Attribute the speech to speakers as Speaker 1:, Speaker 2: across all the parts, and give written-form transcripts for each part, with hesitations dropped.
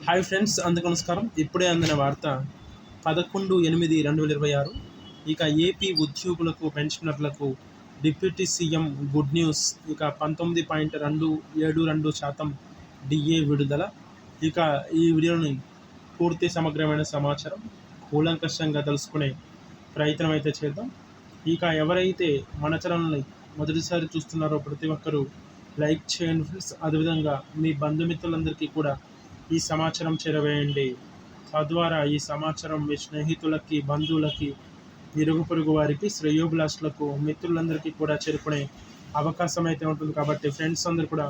Speaker 1: Hi friends, అందరికీ నమస్కారం. ఇప్పుడే అందిన వార్త 11/8/2026. ఇక ఏపీ ఉద్యోగులకు, పెన్షనర్లకు డిప్యూటీ సీఎం గుడ్ న్యూస్. ఇక 19.272% డిఏ విడుదల. ఇక ఈ వీడియోని పూర్తి సమగ్రమైన సమాచారం కూలంకషంగా తెలుసుకునే ప్రయత్నం అయితే చేద్దాం. ఇక ఎవరైతే మన ఛానల్ని మొదటిసారి చూస్తున్నారో ప్రతి ఒక్కరూ లైక్ చేయండి ఫ్రెండ్స్. అదేవిధంగా మీ బంధుమిత్రులందరికీ కూడా ఈ సమాచారం చేరవేయండి. తద్వారా ఈ సమాచారం మీ స్నేహితులకి, బంధువులకి, ఇరుగు పొరుగు వారికి, శ్రేయోభిలాషులకు, మిత్రులందరికీ కూడా చేరుకునే అవకాశం అయితే ఉంటుంది. కాబట్టి ఫ్రెండ్స్ అందరూ కూడా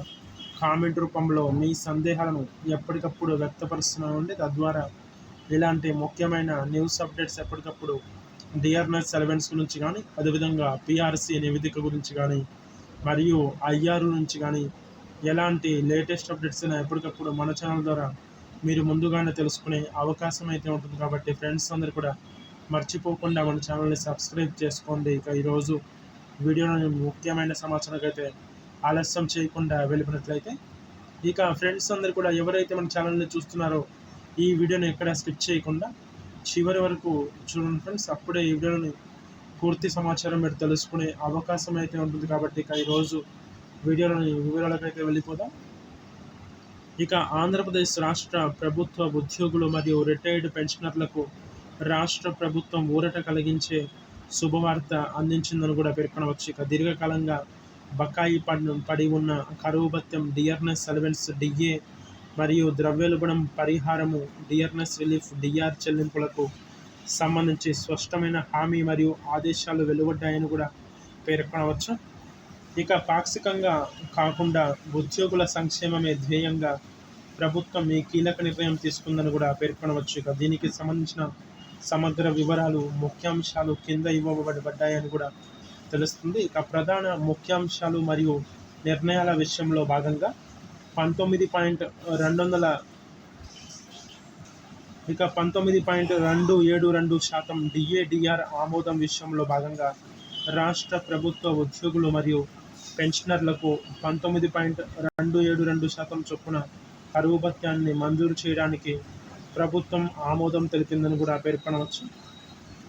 Speaker 1: కామెంట్ రూపంలో మీ సందేహాలను ఎప్పటికప్పుడు వ్యక్తపరుస్తూ తద్వారా ఇలాంటి ముఖ్యమైన న్యూస్ అప్డేట్స్ ఎప్పటికప్పుడు డిఆర్ఎస్ ఎలవెన్స్ గురించి కానీ, అదేవిధంగా పిఆర్సీ నివేదిక గురించి కానీ, మరియు ఐఆర్ నుంచి కానీ ఎలాంటి లేటెస్ట్ అప్డేట్స్ అయినా ఎప్పటికప్పుడు మన ఛానల్ ద్వారా మీరు ముందుగానే తెలుసుకునే అవకాశం అయితే ఉంటుంది. కాబట్టి ఫ్రెండ్స్ అందరూ కూడా మర్చిపోకుండా మన ఛానల్ని సబ్స్క్రైబ్ చేసుకోండి. ఇక ఈరోజు వీడియోలో ముఖ్యమైన సమాచారం అయితే ఆలస్యం చేయకుండా వెళ్ళిపోయినట్లయితే, ఇక ఫ్రెండ్స్ అందరూ కూడా ఎవరైతే మన ఛానల్ని చూస్తున్నారో ఈ వీడియోని ఎక్కడ స్కిప్ చేయకుండా చివరి వరకు చూడండి ఫ్రెండ్స్. అప్పుడే ఈ వీడియోని పూర్తి సమాచారం మీరు తెలుసుకునే అవకాశం అయితే ఉంటుంది. కాబట్టి ఇక ఈరోజు వీడియోలోని వివరాలకైతే వెళ్ళిపోదాం. ఇక ఆంధ్రప్రదేశ్ రాష్ట్ర ప్రభుత్వ ఉద్యోగులు మరియు రిటైర్డ్ పెన్షనర్లకు రాష్ట్ర ప్రభుత్వం ఊరట కలిగించే శుభవార్త అందించిందని కూడా పేర్కొనవచ్చు. ఇక దీర్ఘకాలంగా బకాయి పడి ఉన్న కరువు భత్యం, డిఆర్ఎస్ అలవెన్స్, డిఏ మరియు ద్రవ్యోల్బణం పరిహారము, డిఆర్ఎస్ రిలీఫ్, డిఆర్ చెల్లింపులకు సంబంధించి స్పష్టమైన హామీ మరియు ఆదేశాలు వెలువడ్డాయని కూడా పేర్కొనవచ్చు. ఇక పాక్షికంగా కాకుండా ఉద్యోగుల సంక్షేమమే ధ్యేయంగా ప్రభుత్వం ఈ కీలక నిర్ణయం తీసుకుందని కూడా పేర్కొనవచ్చు. ఇక దీనికి సంబంధించిన సమగ్ర వివరాలు, ముఖ్యాంశాలు కింద ఇవ్వబడ్డాయని కూడా తెలుస్తుంది. ఇక ప్రధాన ముఖ్యాంశాలు మరియు నిర్ణయాల విషయంలో భాగంగా 19.272% డిఏడిఆర్ ఆమోదం విషయంలో భాగంగా రాష్ట్ర ప్రభుత్వ ఉద్యోగులు మరియు పెన్షనర్లకు 19.272% చొప్పున కరువు భత్యాన్ని మంజూరు చేయడానికి ప్రభుత్వం ఆమోదం తెలిపిందని కూడా పేర్కొనవచ్చు.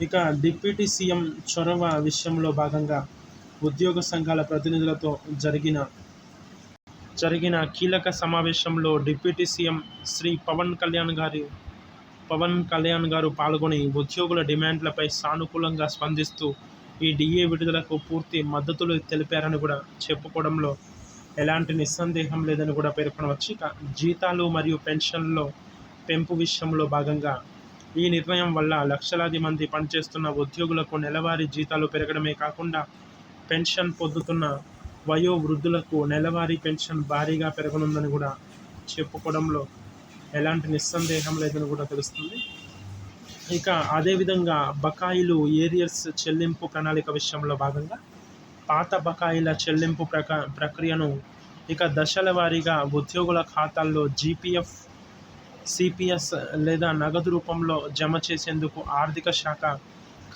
Speaker 1: ఇక డిప్యూటీ సీఎం చొరవ విషయంలో భాగంగా ఉద్యోగ సంఘాల ప్రతినిధులతో జరిగిన కీలక సమావేశంలో డిప్యూటీ సీఎం శ్రీ పవన్ కళ్యాణ్ గారు పాల్గొని ఉద్యోగుల డిమాండ్లపై సానుకూలంగా స్పందిస్తూ ఈ డిఏ విడుదలకు పూర్తి మద్దతులు తెలిపారని కూడా చెప్పుకోవడంలో ఎలాంటి నిస్సందేహం లేదని కూడా పేర్కొనవచ్చు. ఇక జీతాలు మరియు పెన్షన్లో పెంపు విషయంలో భాగంగా ఈ నిర్ణయం వల్ల లక్షలాది మంది పనిచేస్తున్న ఉద్యోగులకు నెలవారీ జీతాలు పెరగడమే కాకుండా పెన్షన్ పొందుతున్న వయో వృద్ధులకు నెలవారీ పెన్షన్ భారీగా పెరగనుందని కూడా చెప్పుకోవడంలో ఎలాంటి నిస్సందేహం లేదని కూడా తెలుస్తుంది. ఇక అదేవిధంగా బకాయిలు ఏరియర్స్ చెల్లింపు ప్రణాళిక విషయంలో భాగంగా పాత బకాయిల చెల్లింపు ప్రక్రియను ఇక దశల వారీగా ఉద్యోగుల ఖాతాల్లో జీపీఎఫ్, సిపిఎస్ లేదా నగదు రూపంలో జమ చేసేందుకు ఆర్థిక శాఖ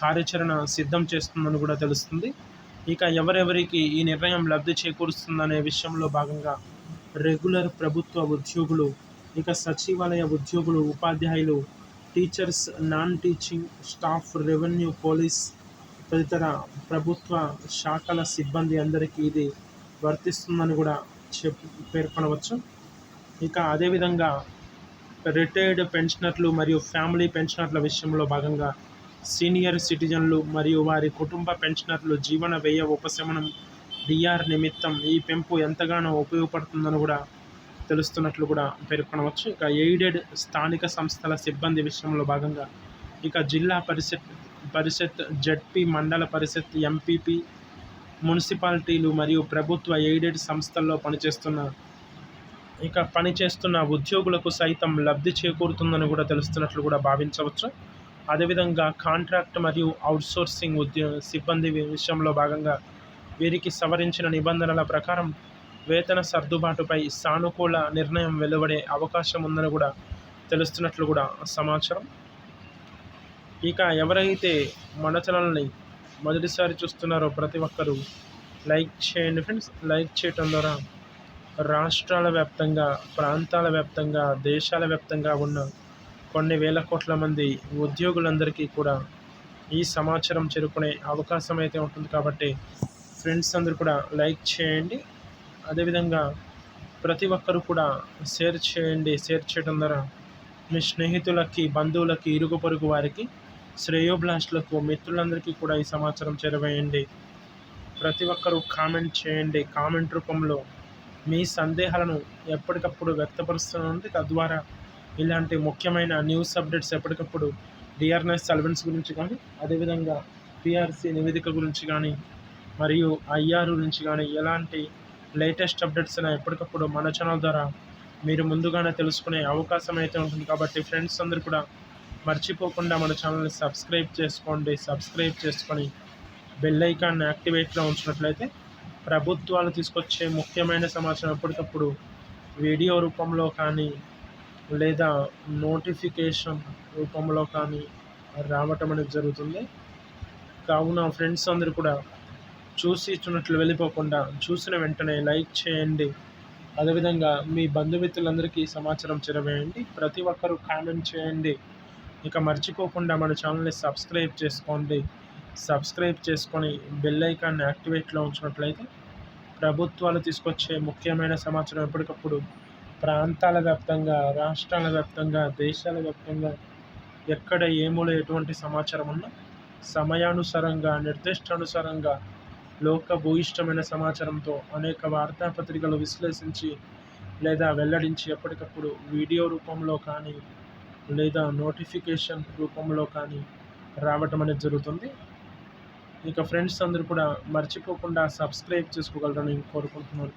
Speaker 1: కార్యాచరణ సిద్ధం చేస్తుందని కూడా తెలుస్తుంది. ఇక ఎవరెవరికి ఈ నిర్ణయం లబ్ధి చేకూరుస్తుందనే విషయంలో భాగంగా రెగ్యులర్ ప్రభుత్వ ఉద్యోగులు, ఇక సచివాలయ ఉద్యోగులు, ఉపాధ్యాయులు, teachers, non teaching staff, revenue, police తదితర ప్రభుత్వ శాఖల సిబ్బంది అందరికీ ఇది వర్తిస్తుందని కూడా పేర్కొనవచ్చు. ఇక అదేవిధంగా రిటైర్డ్ పెన్షనర్లు మరియు ఫ్యామిలీ పెన్షనర్ల విషయంలో భాగంగా సీనియర్ సిటిజన్లు మరియు వారి కుటుంబ పెన్షనర్లు జీవన వ్యయ ఉపశమనం డిఆర్ నిమిత్తం ఈ పెంపు ఎంతగానో ఉపయోగపడుతుందని కూడా తెలుస్తున్నట్లు కూడా పేర్కొనవచ్చు. ఇక ఎయిడెడ్ స్థానిక సంస్థల సిబ్బంది విషయంలో భాగంగా ఇక జిల్లా పరిషత్, జడ్పీ, మండల పరిషత్, ఎంపీపీ, మున్సిపాలిటీలు మరియు ప్రభుత్వ ఎయిడెడ్ సంస్థల్లో పనిచేస్తున్న ఉద్యోగులకు సైతం లబ్ధి చేకూరుతుందని కూడా తెలుస్తున్నట్లు కూడా భావించవచ్చు. అదేవిధంగా కాంట్రాక్ట్ మరియు అవుట్సోర్సింగ్ సిబ్బంది విషయంలో భాగంగా వీరికి సవరించిన నిబంధనల ప్రకారం వేతన సర్దుబాటుపై సానుకూల నిర్ణయం వెలువడే అవకాశం ఉందని కూడా తెలుస్తున్నట్లు కూడా సమాచారం. ఇక ఎవరైతే మన ఛానల్ని మొదటిసారి చూస్తున్నారో ప్రతి ఒక్కరూ లైక్ చేయండి ఫ్రెండ్స్. లైక్ చేయటం ద్వారా రాష్ట్రాల వ్యాప్తంగా, ప్రాంతాల వ్యాప్తంగా, దేశాల వ్యాప్తంగా ఉన్న కొన్ని వేల కోట్ల మంది ఉద్యోగులందరికీ కూడా ఈ సమాచారం చేరుకునే అవకాశం అయితే ఉంటుంది. కాబట్టి ఫ్రెండ్స్ అందరూ కూడా లైక్ చేయండి. అదేవిధంగా ప్రతి ఒక్కరు కూడా షేర్ చేయండి. షేర్ చేయడం ద్వారా మీ స్నేహితులకి, బంధువులకి, ఇరుగు పొరుగు వారికి, శ్రేయోభిలాషులకు, మిత్రులందరికీ కూడా ఈ సమాచారం చేరవేయండి. ప్రతి ఒక్కరూ కామెంట్ చేయండి. కామెంట్ రూపంలో మీ సందేహాలను ఎప్పటికప్పుడు వ్యక్తపరుస్తుంటే తద్వారా ఇలాంటి ముఖ్యమైన న్యూస్ అప్డేట్స్ ఎప్పటికప్పుడు డిఆర్ఎస్ అలవెన్స్ గురించి కానీ, అదేవిధంగా పిఆర్సీ నివేదిక గురించి కానీ, మరియు ఐఆర్ గురించి కానీ ఎలాంటి లేటెస్ట్ అప్డేట్స్ అయినా ఎప్పటికప్పుడు మన ఛానల్ ద్వారా మీరు ముందుగానే తెలుసుకునే అవకాశం అయితే ఉంటుంది. కాబట్టి ఫ్రెండ్స్ అందరూ కూడా మర్చిపోకుండా మన ఛానల్ని సబ్స్క్రైబ్ చేసుకోండి. సబ్స్క్రైబ్ చేసుకొని బెల్ ఐకాన్ని యాక్టివేట్లో ఉంచినట్లయితే ప్రభుత్వాలు తీసుకొచ్చే ముఖ్యమైన సమాచారం ఎప్పటికప్పుడు వీడియో రూపంలో కానీ లేదా నోటిఫికేషన్ రూపంలో కానీ రావటం అనేది జరుగుతుంది. కావున ఫ్రెండ్స్ అందరూ కూడా చూస్తున్నట్లు వెళ్ళిపోకుండా చూసిన వెంటనే లైక్ చేయండి. అదేవిధంగా మీ బంధుమిత్రులందరికీ సమాచారం చేరవేయండి. ప్రతి ఒక్కరూ కామెంట్ చేయండి. ఇక మర్చిపోకుండా మన ఛానల్ని సబ్స్క్రైబ్ చేసుకోండి. సబ్స్క్రైబ్ చేసుకొని బెల్ ఐకాన్ని యాక్టివేట్లో ఉంచినట్లయితే ప్రభుత్వాలు తీసుకొచ్చే ముఖ్యమైన సమాచారం ఎప్పటికప్పుడు ప్రాంతాల వ్యాప్తంగా, రాష్ట్రాల వ్యాప్తంగా, దేశాల వ్యాప్తంగా ఎక్కడ ఏ మూల ఎటువంటి సమాచారం ఉన్నా సమయానుసారంగా, నిర్దిష్టానుసారంగా లోకభూయిష్టమైన సమాచారంతో అనేక వార్తాపత్రికలు విశ్లేషించి లేదా వెల్లడించి ఎప్పటికప్పుడు వీడియో రూపంలో కానీ లేదా నోటిఫికేషన్ రూపంలో కానీ రావటం అనేది జరుగుతుంది. ఇక ఫ్రెండ్స్ అందరూ కూడా మర్చిపోకుండా సబ్స్క్రైబ్ చేసుకోగలరని కోరుకుంటున్నాను.